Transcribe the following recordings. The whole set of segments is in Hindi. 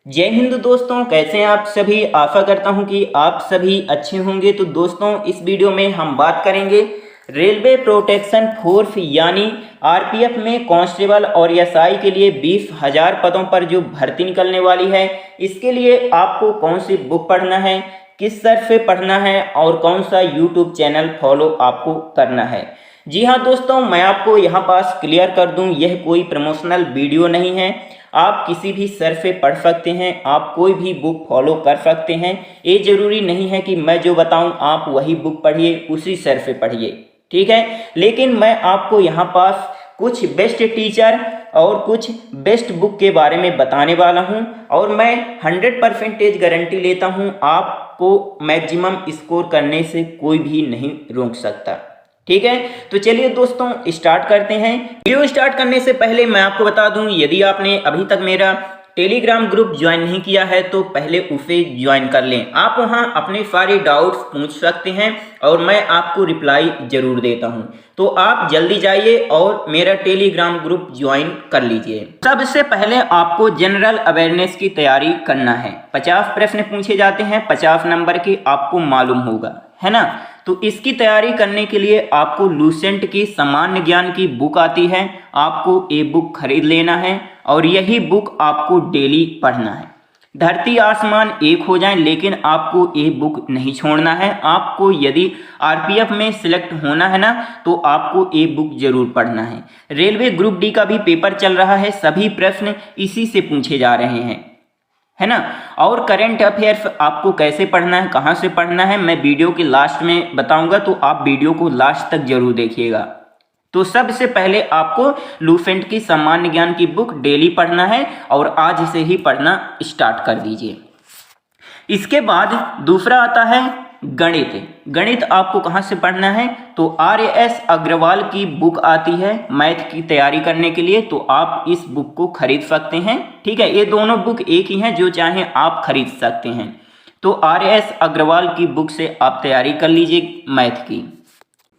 जय हिंद दोस्तों, कैसे हैं आप सभी। आशा करता हूं कि आप सभी अच्छे होंगे। तो दोस्तों, इस वीडियो में हम बात करेंगे रेलवे प्रोटेक्शन फोर्स यानी आरपीएफ में कांस्टेबल और एसआई के लिए 20,000 पदों पर जो भर्ती निकलने वाली है, इसके लिए आपको कौन सी बुक पढ़ना है, किस सर से पढ़ना है और कौन सा यूट्यूब चैनल फॉलो आपको करना है। जी हाँ दोस्तों, मैं आपको यहाँ पास क्लियर कर दूँ, यह कोई प्रमोशनल वीडियो नहीं है। आप किसी भी सर से पढ़ सकते हैं, आप कोई भी बुक फॉलो कर सकते हैं। ये जरूरी नहीं है कि मैं जो बताऊं आप वही बुक पढ़िए, उसी सर से पढ़िए, ठीक है। लेकिन मैं आपको यहाँ पास कुछ बेस्ट टीचर और कुछ बेस्ट बुक के बारे में बताने वाला हूँ और मैं 100% गारंटी लेता हूँ, आपको मैक्सिमम स्कोर करने से कोई भी नहीं रोक सकता, ठीक है। तो चलिए दोस्तों, स्टार्ट करते हैं। वीडियो स्टार्ट करने से पहले मैं आपको बता दूं, यदि आपने अभी तक मेरा टेलीग्राम ग्रुप ज्वाइन नहीं किया है तो पहले उसे ज्वाइन कर लें। आप वहां अपने सारे डाउट्स पूछ सकते हैं और मैं आपको रिप्लाई जरूर देता हूं। तो आप जल्दी जाइए और मेरा टेलीग्राम ग्रुप ज्वाइन कर लीजिए। सबसे पहले आपको जनरल अवेयरनेस की तैयारी करना है। 50 प्रश्न पूछे जाते हैं, 50 नंबर के, आपको मालूम होगा, है ना। तो इसकी तैयारी करने के लिए आपको लूसेंट की सामान्य ज्ञान की बुक आती है, आपको ये बुक खरीद लेना है और यही बुक आपको डेली पढ़ना है। धरती आसमान एक हो जाए, लेकिन आपको ये बुक नहीं छोड़ना है। आपको यदि आरपीएफ में सिलेक्ट होना है ना, तो आपको ये बुक जरूर पढ़ना है। रेलवे ग्रुप डी का भी पेपर चल रहा है, सभी प्रश्न इसी से पूछे जा रहे हैं, है ना। और करंट अफेयर्स आपको कैसे पढ़ना है, कहाँ से पढ़ना है, मैं वीडियो के लास्ट में बताऊंगा, तो आप वीडियो को लास्ट तक जरूर देखिएगा। तो सबसे पहले आपको लूसेंट की सामान्य ज्ञान की बुक डेली पढ़ना है और आज से ही पढ़ना स्टार्ट कर दीजिए। इसके बाद दूसरा आता है गणित। गणित आपको कहाँ से पढ़ना है, तो RS अग्रवाल की बुक आती है मैथ की तैयारी करने के लिए, तो आप इस बुक को खरीद सकते हैं, ठीक है। ये दोनों बुक एक ही हैं, जो चाहें आप खरीद सकते हैं। तो RS अग्रवाल की बुक से आप तैयारी कर लीजिए मैथ की।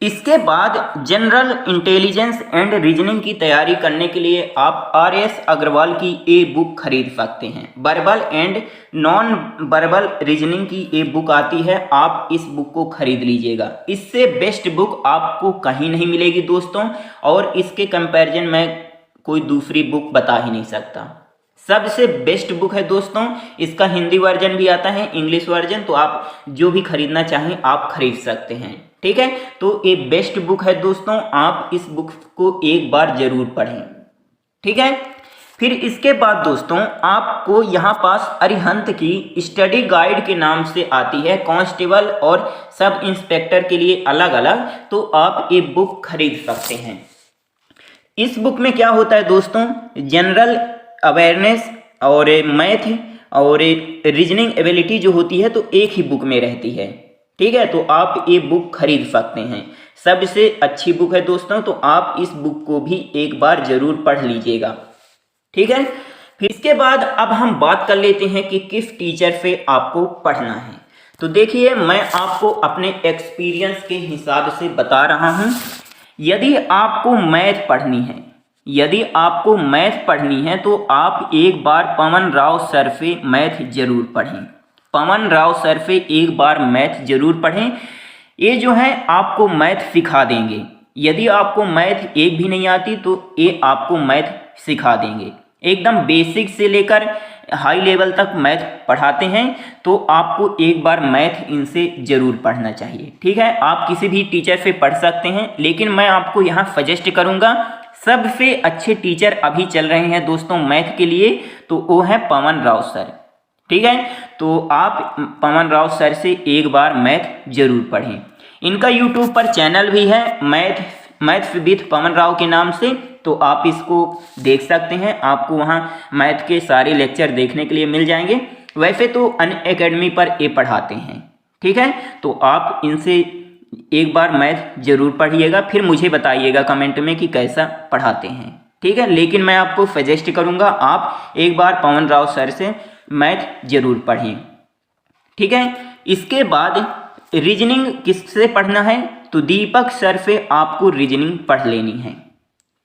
इसके बाद जनरल इंटेलिजेंस एंड रीजनिंग की तैयारी करने के लिए आप RS अग्रवाल की ए बुक खरीद सकते हैं। Verbal and non verbal reasoning की ए बुक आती है, आप इस बुक को खरीद लीजिएगा। इससे बेस्ट बुक आपको कहीं नहीं मिलेगी दोस्तों, और इसके कंपैरिजन में कोई दूसरी बुक बता ही नहीं सकता। सबसे बेस्ट बुक है दोस्तों। इसका हिंदी वर्जन भी आता है, इंग्लिश वर्जन, तो आप जो भी खरीदना चाहें आप खरीद सकते हैं, ठीक है। तो ये बेस्ट बुक है दोस्तों, आप इस बुक को एक बार जरूर पढ़ें, ठीक है। फिर इसके बाद दोस्तों आपको यहाँ पास अरिहंत की स्टडी गाइड के नाम से आती है, कांस्टेबल और सब इंस्पेक्टर के लिए अलग अलग, तो आप ये बुक खरीद सकते हैं। इस बुक में क्या होता है दोस्तों, जनरल अवेयरनेस और मैथ और रीजनिंग एबिलिटी जो होती है, तो एक ही बुक में रहती है, ठीक है। तो आप ये बुक खरीद सकते हैं, सबसे अच्छी बुक है दोस्तों। तो आप इस बुक को भी एक बार जरूर पढ़ लीजिएगा, ठीक है। फिर इसके बाद अब हम बात कर लेते हैं कि किस टीचर से आपको पढ़ना है। तो देखिए, मैं आपको अपने एक्सपीरियंस के हिसाब से बता रहा हूँ। यदि आपको मैथ पढ़नी है, यदि आपको मैथ पढ़नी है तो आप एक बार पवन राव सर से मैथ जरूर पढ़ें। पवन राव सर से एक बार मैथ जरूर पढ़ें। ये जो है आपको मैथ सिखा देंगे। यदि आपको मैथ एक भी नहीं आती तो ये आपको मैथ सिखा देंगे। एकदम बेसिक से लेकर हाई लेवल तक मैथ पढ़ाते हैं, तो आपको एक बार मैथ इनसे जरूर पढ़ना चाहिए, ठीक है। आप किसी भी टीचर से पढ़ सकते हैं, लेकिन मैं आपको यहाँ सजेस्ट करूँगा, सबसे अच्छे टीचर अभी चल रहे हैं दोस्तों मैथ के लिए, तो वो है पवन राव सर, ठीक है। तो आप पवन राव सर से एक बार मैथ जरूर पढ़ें। इनका यूट्यूब पर चैनल भी है, मैथ्स विद पवन राव के नाम से, तो आप इसको देख सकते हैं। आपको वहाँ मैथ के सारे लेक्चर देखने के लिए मिल जाएंगे। वैसे तो अनअकैडमी पर ये पढ़ाते हैं, ठीक है। तो आप इनसे एक बार मैथ जरूर पढ़िएगा, फिर मुझे बताइएगा कमेंट में कि कैसा पढ़ाते हैं, ठीक है। लेकिन मैं आपको सजेस्ट करूँगा आप एक बार पवन राव सर से मैथ जरूर पढ़ें, ठीक है। इसके बाद रीजनिंग किससे पढ़ना है, तो दीपक सर से आपको रीजनिंग पढ़ लेनी है,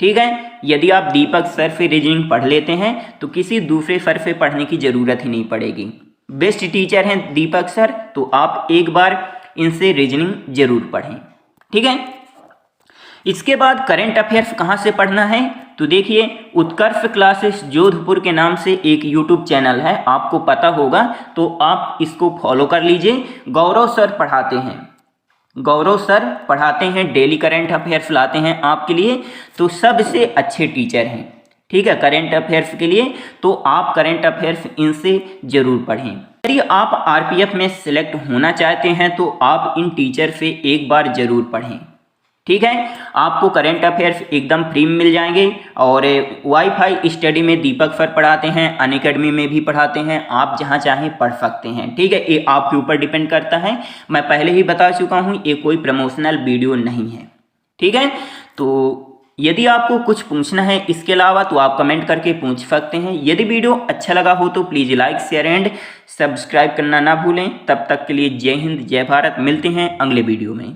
ठीक है। यदि आप दीपक सर से रीजनिंग पढ़ लेते हैं तो किसी दूसरे सर से पढ़ने की ज़रूरत ही नहीं पड़ेगी। बेस्ट टीचर हैं दीपक सर, तो आप एक बार इनसे रीजनिंग जरूर पढ़ें। ठीक है। इसके बाद करंट अफेयर्स कहाँ से पढ़ना है, तो देखिए उत्कर्ष क्लासेस जोधपुर के नाम से एक यूट्यूब चैनल है, आपको पता होगा, तो आप इसको फॉलो कर लीजिए। गौरव सर पढ़ाते हैं, गौरव सर पढ़ाते हैं, डेली करंट अफेयर्स लाते हैं आपके लिए, तो सबसे अच्छे टीचर हैं। ठीक है, करंट अफेयर्स के लिए तो आप करंट अफेयर्स इनसे जरूर पढ़ें। यदि आप आरपीएफ में सिलेक्ट होना चाहते हैं तो आप इन टीचर से एक बार जरूर पढ़ें। ठीक है, आपको करंट अफेयर्स एकदम फ्री में मिल जाएंगे और वाईफाई स्टडी में दीपक सर पढ़ाते हैं, अनअकैडमी में भी पढ़ाते हैं, आप जहां चाहें पढ़ सकते हैं। ठीक है, ये आपके ऊपर डिपेंड करता है, मैं पहले ही बता चुका हूं ये कोई प्रमोशनल वीडियो नहीं है। ठीक है, तो यदि आपको कुछ पूछना है इसके अलावा तो आप कमेंट करके पूछ सकते हैं। यदि वीडियो अच्छा लगा हो तो please like share and subscribe करना ना भूलें। तब तक के लिए जय हिंद जय भारत, मिलते हैं अगले वीडियो में।